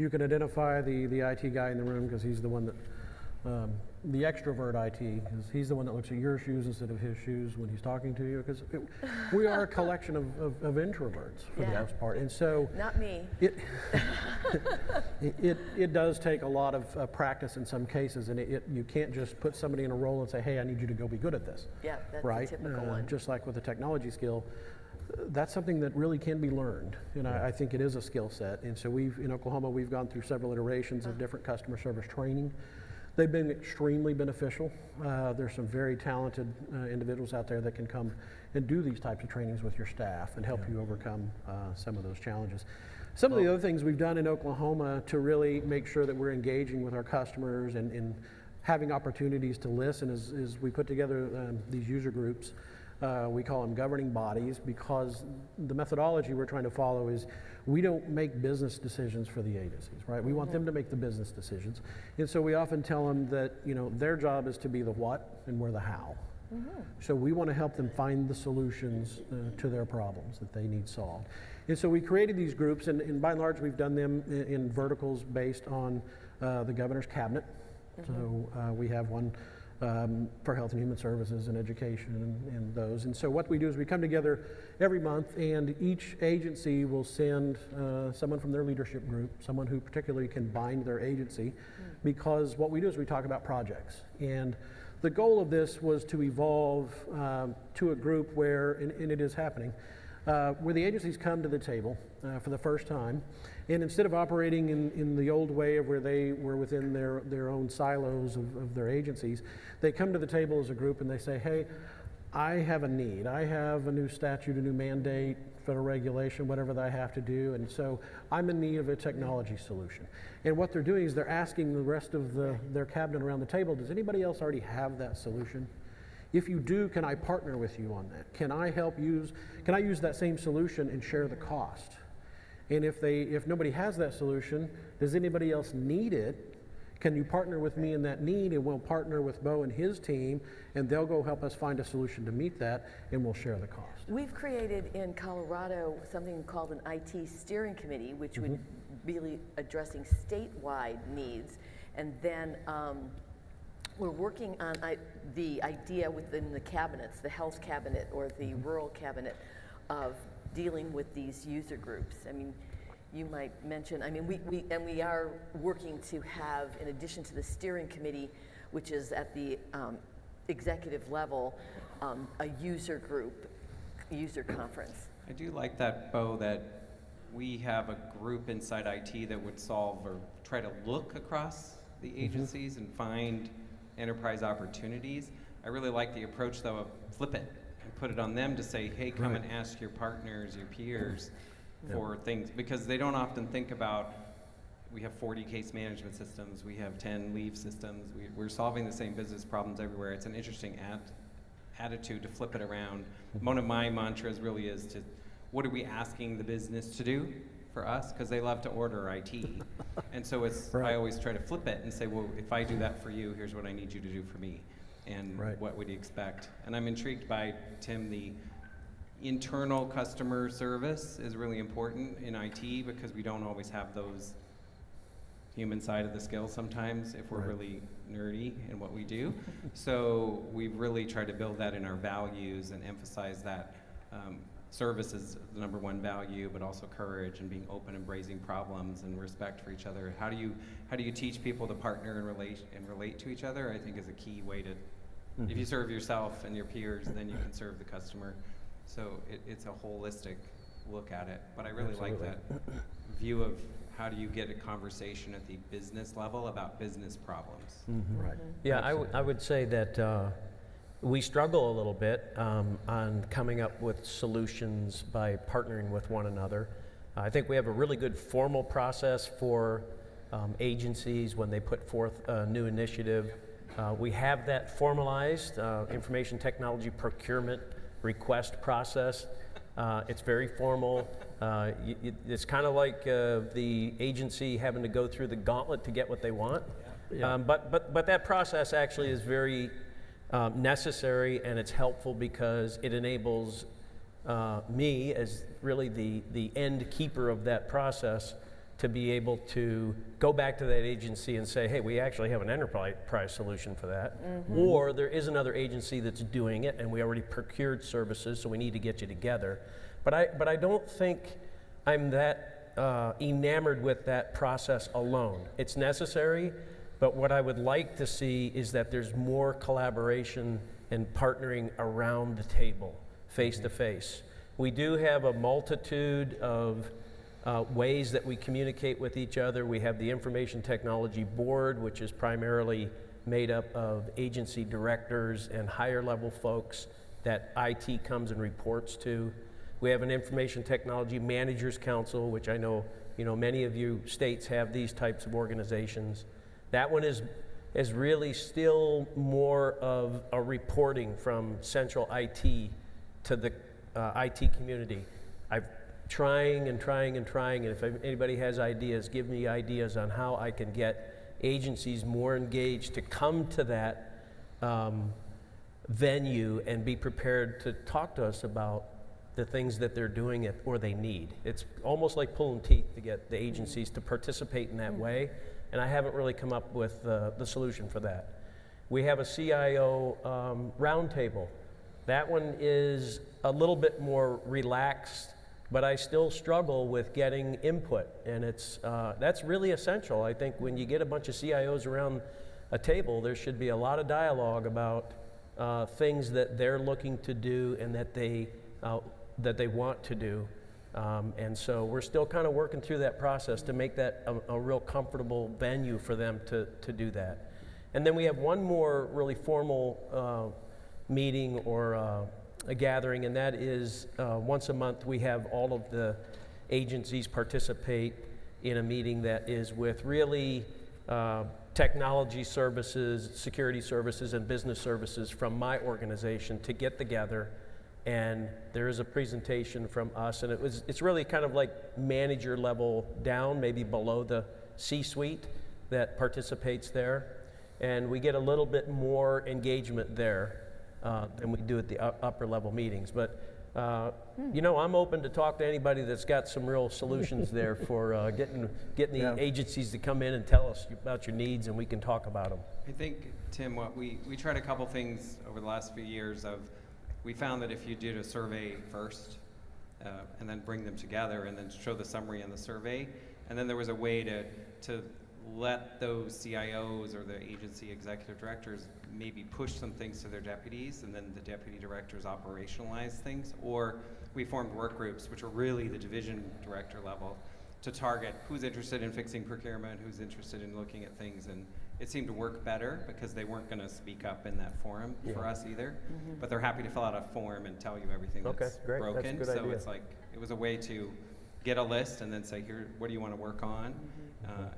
can identify the IT guy in the room because he's the one that the extrovert IT is he's the one that looks at your shoes instead of his shoes when he's talking to you, because we are a collection of introverts for the most part, and so Not me. it does take a lot of practice in some cases, and you can't just put somebody in a role and say, hey, I need you to go be good at this. Yeah, that's Right? a typical one. Just like with a technology skill, that's something that really can be learned, and I think it is a skill set. And so in Oklahoma, we've gone through several iterations of different customer service training. They've been extremely beneficial. There's some very talented individuals out there that can come and do these types of trainings with your staff and help you overcome some of those challenges. Some of the other things we've done in Oklahoma to really make sure that we're engaging with our customers and having opportunities to listen is we put together these user groups. We call them governing bodies, because the methodology we're trying to follow is we don't make business decisions for the agencies, right? We want them to make the business decisions. And so we often tell them that, you know, their job is to be the what and we're the how. So we want to help them find the solutions to their problems that they need solved. And so we created these groups, and by and large we've done them in verticals based on the governor's cabinet. So we have one for Health and Human Services and Education and those. And so what we do is we come together every month, and each agency will send someone from their leadership group, someone who particularly can bind their agency, because what we do is we talk about projects. And the goal of this was to evolve to a group where, and it is happening, where the agencies come to the table for the first time, and instead of operating in the old way of where they were within their own silos of their agencies, they come to the table as a group and they say, hey, I have a need. I have a new statute, a new mandate, federal regulation, whatever that I have to do, and so I'm in need of a technology solution. And what they're doing is they're asking the rest of their cabinet around the table, does anybody else already have that solution? If you do, can I partner with you on that? Can I use that same solution and share the cost? And if nobody has that solution, does anybody else need it? Can you partner with me in that need, and we'll partner with Bo and his team, and they'll go help us find a solution to meet that, and we'll share the cost. We've created in Colorado something called an IT steering committee, which would be addressing statewide needs. And then we're working on the idea within the cabinets, the health cabinet or the rural cabinet, of dealing with these user groups. I mean, you might mention, I mean, we are working to have, in addition to the steering committee, which is at the executive level, a user conference. I do like that, Bo, that we have a group inside IT that would solve or try to look across the agencies and find enterprise opportunities. I really like the approach, though, of flip it and put it on them to say, hey, come and ask your partners, your peers for things, because they don't often think about, we have 40 case management systems, we have 10 leave systems, we're solving the same business problems everywhere. It's an interesting attitude to flip it around. One of my mantras really is to, what are we asking the business to do for us? Because they love to order IT. And so I always try to flip it and say, well, if I do that for you, here's what I need you to do for me. And what would you expect? And I'm intrigued by, Tim, the internal customer service is really important in IT, because we don't always have those human side of the skills sometimes if we're really nerdy in what we do. So we've really tried to build that in our values and emphasize that service is the number one value, but also courage and being open and raising problems and respect for each other. How do you teach people to partner and relate to each other? I think is a key way to, if you serve yourself and your peers, then you can serve the customer. So it's a holistic look at it. But I really like that view of how do you get a conversation at the business level about business problems. Yeah, I would say that we struggle a little bit on coming up with solutions by partnering with one another. I think we have a really good formal process for agencies when they put forth a new initiative. We have that formalized information technology procurement request process. It's very formal. It's kind of like the agency having to go through the gauntlet to get what they want. But that process actually is very necessary, and it's helpful because it enables me as really the end keeper of that process to be able to go back to that agency and say, hey, we actually have an enterprise solution for that. Or there is another agency that's doing it and we already procured services, so we need to get you together. But I don't think I'm that enamored with that process alone. It's necessary, but what I would like to see is that there's more collaboration and partnering around the table, face to face. We do have a multitude of ways that we communicate with each other. We have the Information Technology Board, which is primarily made up of agency directors and higher level folks that IT comes and reports to. We have an Information Technology Managers Council, which I know, many of you states have these types of organizations. That one is really still more of a reporting from central IT to the IT community. I'm trying, and if anybody has ideas, give me ideas on how I can get agencies more engaged to come to that venue and be prepared to talk to us about the things that they're doing or they need. It's almost like pulling teeth to get the agencies to participate in that way, and I haven't really come up with the solution for that. We have a CIO roundtable. That one is a little bit more relaxed, but I still struggle with getting input, and that's really essential. I think when you get a bunch of CIOs around a table, there should be a lot of dialogue about things that they're looking to do and that they want to do. And so we're still kind of working through that process to make that a real comfortable venue for them to do that. And then we have one more really formal meeting or a gathering, and that is once a month we have all of the agencies participate in a meeting that is with really technology services, security services, and business services from my organization to get together. And there is a presentation from us, and it's really kind of like manager level down, maybe below the C-suite that participates there. And we get a little bit more engagement there than we do at the upper level meetings. But I'm open to talk to anybody that's got some real solutions there for getting the agencies to come in and tell us about your needs, and we can talk about them. I think, Tim, what we tried a couple things over the last few years we found that if you did a survey first and then bring them together and then show the summary in the survey, and then there was a way to let those CIOs or the agency executive directors maybe push some things to their deputies, and then the deputy directors operationalize things. Or we formed work groups, which are really the division director level, to target who's interested in fixing procurement, who's interested in looking at things. And it seemed to work better because they weren't going to speak up in that forum for us either. But they're happy to fill out a form and tell you everything that's broken. That's a good so idea. it's like, it was a way to get a list and then say, here, what do you want to work on?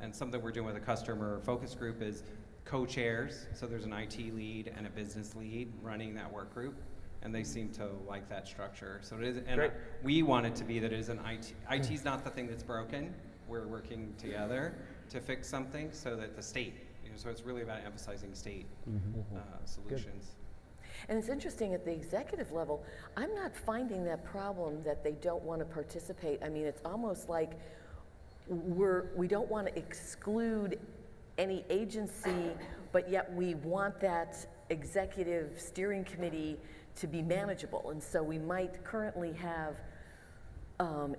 And something we're doing with a customer focus group is co-chairs. So there's an IT lead and a business lead running that work group, and they seem to like that structure. So it is, and we want it to be that it is an IT. IT's not the thing that's broken. We're working together to fix something so that the state, so it's really about emphasizing state solutions. And it's interesting at the executive level, I'm not finding that problem that they don't want to participate. I mean, it's almost like we don't want to exclude any agency, but yet we want that executive steering committee to be manageable. And so we might currently have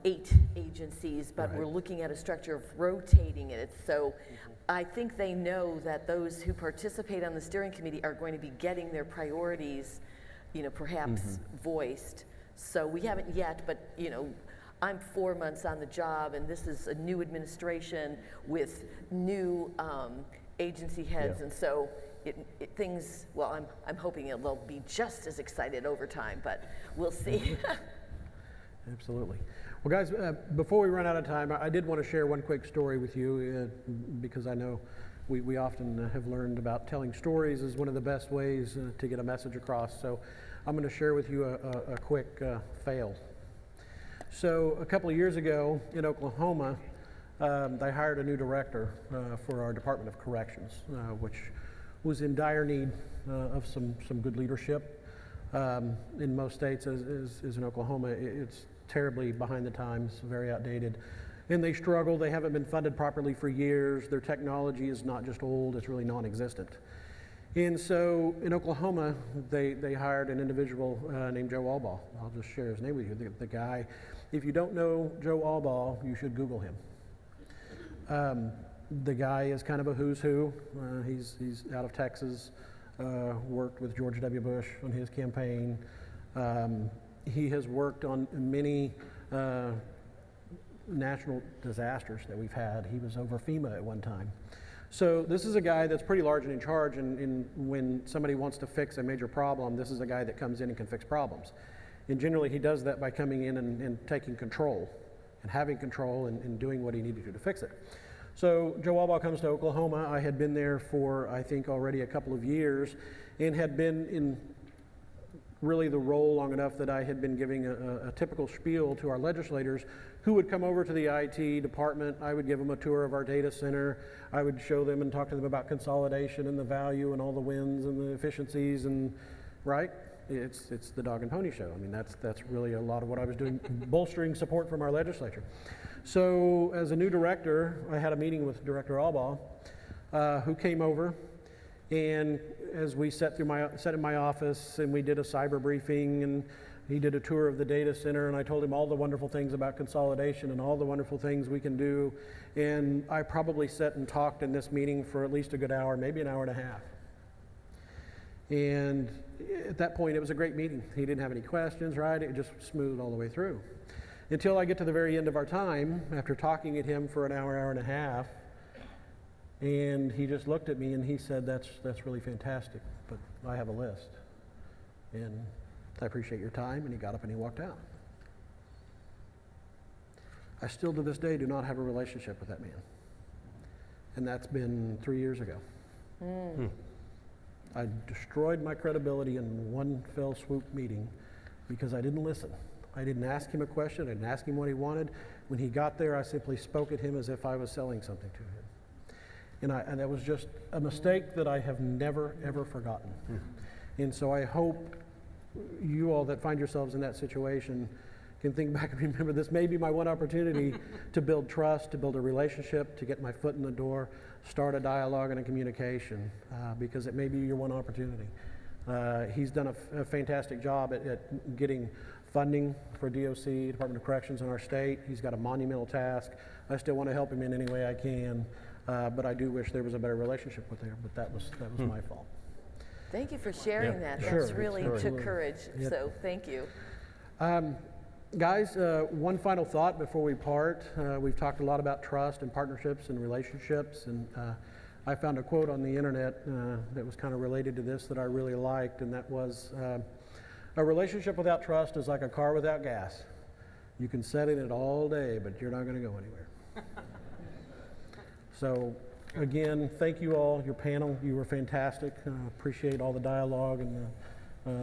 8 agencies, but we're looking at a structure of rotating it. So I think they know that those who participate on the steering committee are going to be getting their priorities, perhaps voiced. So we haven't yet, but I'm 4 months on the job, and this is a new administration with new agency heads, and so things. Well, I'm hoping they'll be just as excited over time, but we'll see. Absolutely. Well, guys, before we run out of time, I did want to share one quick story with you because I know we often have learned about telling stories is one of the best ways to get a message across. So I'm going to share with you a quick fail. So a couple of years ago in Oklahoma, they hired a new director for our Department of Corrections, which was in dire need of some good leadership. In most states, as in Oklahoma, it's terribly behind the times, very outdated. And they struggle. They haven't been funded properly for years. Their technology is not just old, it's really non-existent. And so in Oklahoma, they hired an individual named Joe Albaugh. I'll just share his name with you. The guy, if you don't know Joe Albaugh, you should Google him. The guy is kind of a who's who. He's out of Texas, worked with George W. Bush on his campaign. He has worked on many national disasters that we've had. He was over FEMA at one time. So this is a guy that's pretty large and in charge, and when somebody wants to fix a major problem, this is a guy that comes in and can fix problems. And generally he does that by coming in and taking control and having control and doing what he needed to fix it. So Joe Albaugh comes to Oklahoma. I had been there for, I think, already a couple of years and had been in really the role long enough that I had been giving a typical spiel to our legislators who would come over to the IT department. I would give them a tour of our data center. I would show them and talk to them about consolidation and the value and all the wins and the efficiencies and, right? It's the dog and pony show. I mean, that's really a lot of what I was doing, bolstering support from our legislature. So as a new director, I had a meeting with Director Albaugh, who came over, and as we sat in my office and we did a cyber briefing and he did a tour of the data center, and I told him all the wonderful things about consolidation and all the wonderful things we can do. And I probably sat and talked in this meeting for at least a good hour, maybe an hour and a half. And at that point, it was a great meeting. He didn't have any questions, right? It just smooth all the way through. Until I get to the very end of our time, after talking at him for an hour, hour and a half, and he just looked at me and he said, that's really fantastic, but I have a list. And I appreciate your time, and he got up and he walked out. I still to this day do not have a relationship with that man. And that's been 3 years ago. I destroyed my credibility in one fell swoop meeting because I didn't listen. I didn't ask him a question. I didn't ask him what he wanted. When he got there, I simply spoke at him as if I was selling something to him. And that was just a mistake that I have never, ever forgotten. And so I hope you all that find yourselves in that situation can think back and remember this may be my one opportunity to build trust, to build a relationship, to get my foot in the door, start a dialogue and a communication, because it may be your one opportunity. He's done a fantastic job at getting funding for DOC, Department of Corrections in our state. He's got a monumental task. I still want to help him in any way I can, but I do wish there was a better relationship with him, but that was my fault. Thank you for sharing that. Sure, That's really took absolutely. courage, Yep. so thank you. Guys, one final thought before we part. We've talked a lot about trust and partnerships and relationships, and I found a quote on the internet that was kind of related to this that I really liked, and that was, a relationship without trust is like a car without gas. You can sit in it all day, but you're not going to go anywhere. So, again, thank you all, your panel. You were fantastic. Appreciate all the dialogue and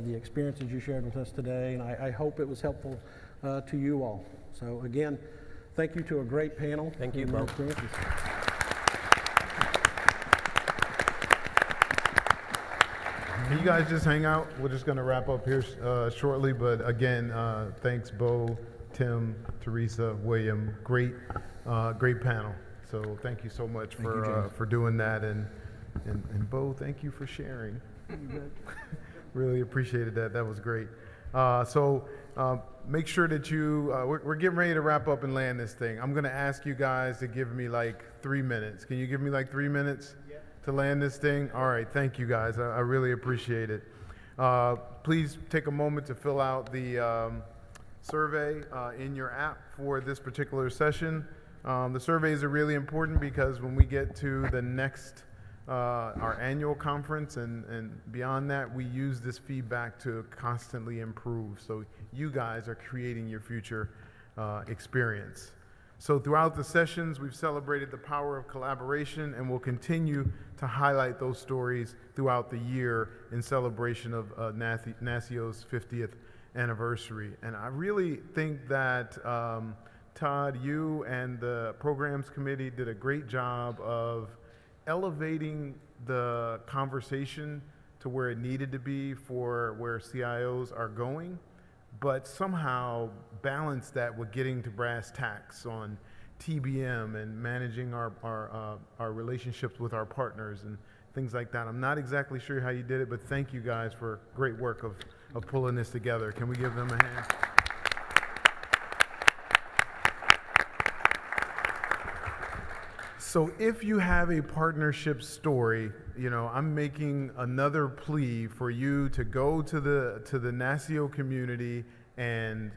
the experiences you shared with us today, and I hope it was helpful to you all. So again, thank you to a great panel. Thank you, and their Bo. experiences. Can you guys just hang out? We're just going to wrap up here shortly, but again, thanks Bo, Tim, Teresa, William. Great panel. So thank you so much for doing that, and Bo, thank you for sharing. Really appreciated that. That was great. So make sure that we're getting ready to wrap up and land this thing. I'm going to ask you guys to give me like 3 minutes. Can you give me like 3 minutes to land this thing? All right, thank you guys. I really appreciate it. Please take a moment to fill out the survey in your app for this particular session. The surveys are really important because when we get to the next our annual conference and beyond that, we use this feedback to constantly improve. So you guys are creating your future experience. So throughout the sessions, we've celebrated the power of collaboration, and we'll continue to highlight those stories throughout the year in celebration of NASCIO's 50th anniversary. And I really think that Todd, you and the programs committee did a great job of elevating the conversation to where it needed to be for where CIOs are going, but somehow balance that with getting to brass tacks on TBM and managing our relationships with our partners and things like that. I'm not exactly sure how you did it, but thank you guys for great work of pulling this together. Can we give them a hand? So if you have a partnership story, I'm making another plea for you to go to the NASCIO community and,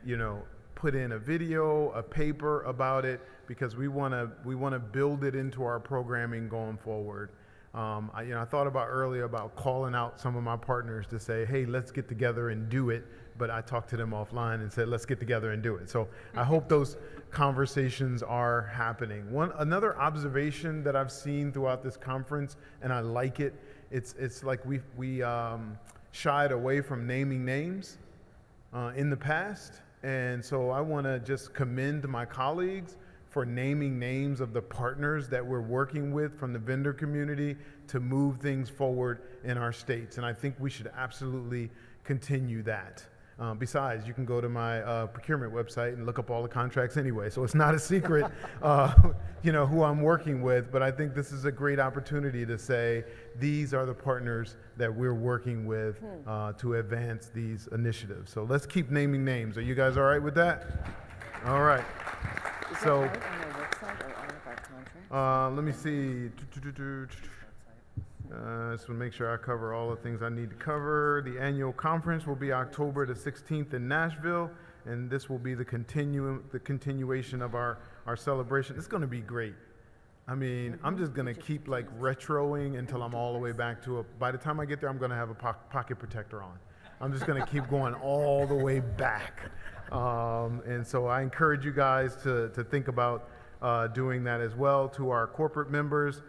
put in a video, a paper about it, because we want to build it into our programming going forward. I thought about earlier about calling out some of my partners to say, hey, let's get together and do it. But I talked to them offline and said, let's get together and do it. So I hope those conversations are happening. Another observation that I've seen throughout this conference, and I like it, it's like we shied away from naming names in the past. And so I want to just commend my colleagues for naming names of the partners that we're working with from the vendor community to move things forward in our states. And I think we should absolutely continue that. Besides, you can go to my procurement website and look up all the contracts anyway, so it's not a secret, who I'm working with. But I think this is a great opportunity to say these are the partners that we're working with to advance these initiatives. So let's keep naming names. Are you guys all right with that? All right. Is So, that out on our website or all of our contracts? let me see. Just to make sure I cover all the things I need to cover. The annual conference will be October the 16th in Nashville, and this will be the continuation of our celebration. It's going to be great. I mean, I'm just going to keep like retroing until I'm all the way back to by the time I get there, I'm going to have a pocket protector on. I'm just going to keep going all the way back. And so I encourage you guys to think about doing that as well. To our corporate members,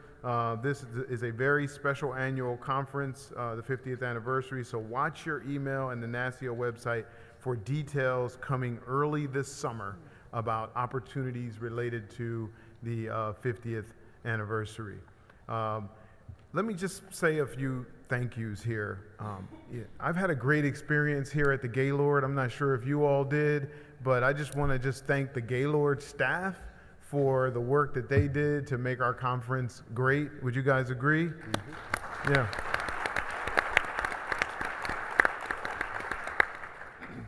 this is a very special annual conference, the 50th anniversary, so watch your email and the NASCIO website for details coming early this summer about opportunities related to the 50th anniversary. Let me just say a few thank yous here. I've had a great experience here at the Gaylord. I'm not sure if you all did, but I just want to thank the Gaylord staff for the work that they did to make our conference great. Would you guys agree? Mm-hmm. Yeah.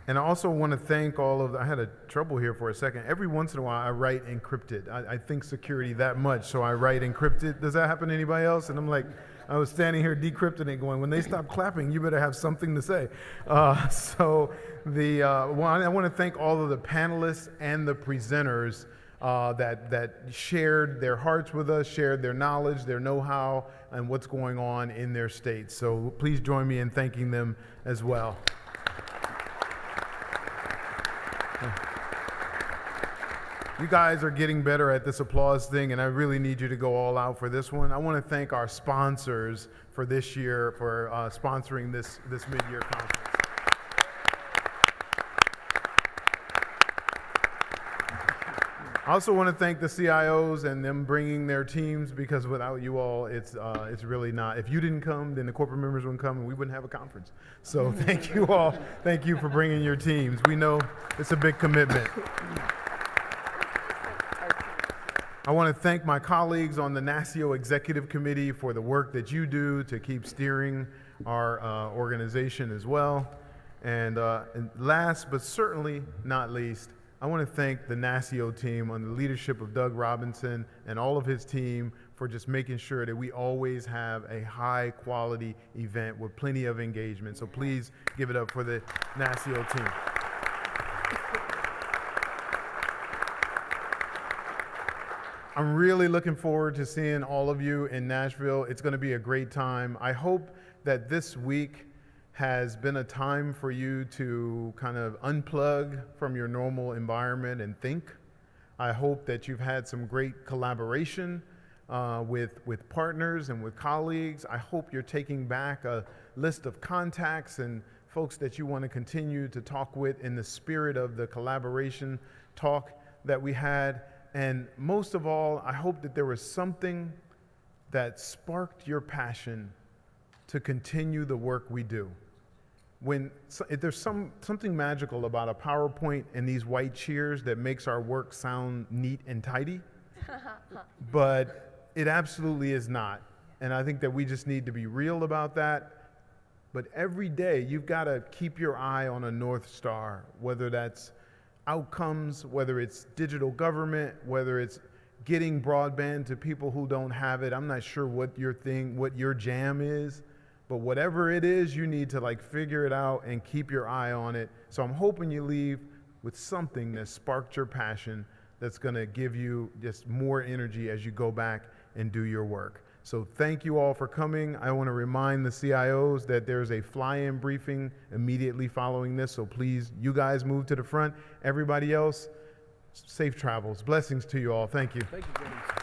And I also want to thank I had a trouble here for a second. Every once in a while I write encrypted. I think security that much, so I write encrypted. Does that happen to anybody else? And I'm like, I was standing here decrypting it going, when they stop clapping, you better have something to say. I want to thank all of the panelists and the presenters that shared their hearts with us, shared their knowledge, their know-how, and what's going on in their states. So please join me in thanking them as well. You guys are getting better at this applause thing, and I really need you to go all out for this one. I want to thank our sponsors for this year for sponsoring this mid-year conference. I also want to thank the CIOs and them bringing their teams, because without you all, it's really not. If you didn't come, then the corporate members wouldn't come, and we wouldn't have a conference. So thank you all. Thank you for bringing your teams. We know it's a big commitment. I want to thank my colleagues on the NASCIO Executive Committee for the work that you do to keep steering our organization as well. And last but certainly not least, I want to thank the NASCIO team on the leadership of Doug Robinson and all of his team for just making sure that we always have a high quality event with plenty of engagement. So please give it up for the NASCIO team. I'm really looking forward to seeing all of you in Nashville. It's going to be a great time. I hope that this week has been a time for you to kind of unplug from your normal environment and think. I hope that you've had some great collaboration with partners and with colleagues. I hope you're taking back a list of contacts and folks that you want to continue to talk with in the spirit of the collaboration talk that we had. And most of all, I hope that there was something that sparked your passion to continue the work we do. If there's something magical about a PowerPoint and these white cheers that makes our work sound neat and tidy, but it absolutely is not. And I think that we just need to be real about that. But every day you've got to keep your eye on a North Star, whether that's outcomes, whether it's digital government, whether it's getting broadband to people who don't have it. I'm not sure what your jam is. But whatever it is, you need to figure it out and keep your eye on it. So I'm hoping you leave with something that sparked your passion, that's going to give you just more energy as you go back and do your work. So thank you all for coming. I want to remind the CIOs that there's a fly-in briefing immediately following this. So please, you guys move to the front. Everybody else, safe travels. Blessings to you all. Thank you. Thank you, Dennis.